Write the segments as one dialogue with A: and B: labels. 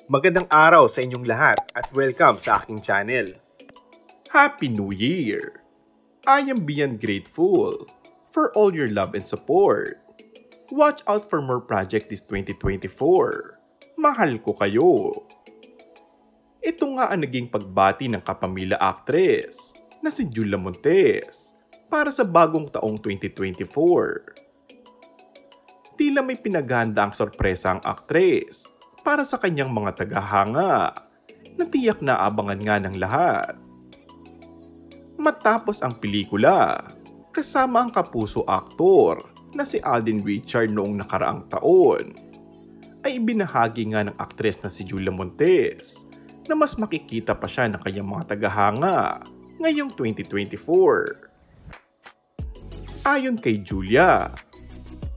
A: Magandang araw sa inyong lahat at welcome sa aking channel. Happy New Year! I am beyond grateful for all your love and support. Watch out for more project this 2024. Mahal ko kayo. Ito nga ang naging pagbati ng kapamilya actress na si Julia Montes para sa bagong taong 2024. Tila may pinaghahanda ang sorpresa ang aktres para sa kanyang mga tagahanga na tiyak na abangan nga ng lahat. Matapos ang pelikula, kasama ang kapuso aktor na si Alden Richard noong nakaraang taon, ay ibinahagi nga ng aktres na si Julia Montes na mas makikita pa siya ng kanyang mga tagahanga ngayong 2024. Ayon kay Julia,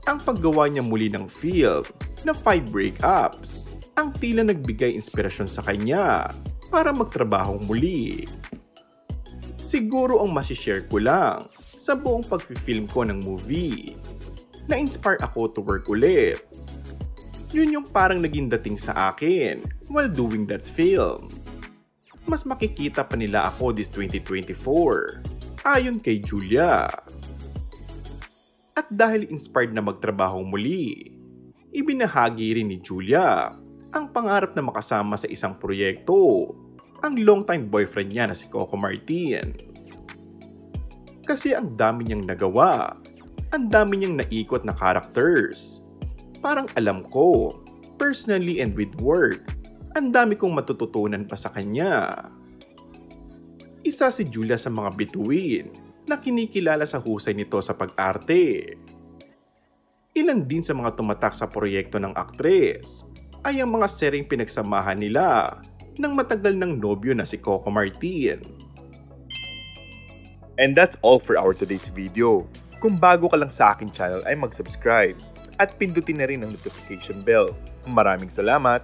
A: ang paggawa niya muli ng film na 5 Breakups ang tila nagbigay inspirasyon sa kanya para magtrabaho muli. Siguro ang masishare ko lang sa buong pag-film ko ng movie, na-inspire ako to work ulit. Yun yung parang naging dating sa akin while doing that film. Mas makikita pa nila ako this 2024, ayon kay Julia. At dahil inspired na magtrabaho muli, ibinahagi rin ni Julia ang pangarap na makasama sa isang proyekto ang longtime boyfriend niya na si Coco Martin. Kasi ang dami niyang nagawa, ang dami niyang naikot na characters. Parang alam ko, personally and with work, ang dami kong matututunan pa sa kanya. Isa si Julia sa mga bituin na kinikilala sa husay nito sa pag-arte. Ilan din sa mga tumatak sa proyekto ng aktres ay ang mga seryeng pinagsamahan nila ng matagal ng nobyo na si Coco Martin.
B: And that's all for our today's video. Kung bago ka lang sa aking channel ay mag-subscribe at pindutin na rin ang notification bell. Maraming salamat!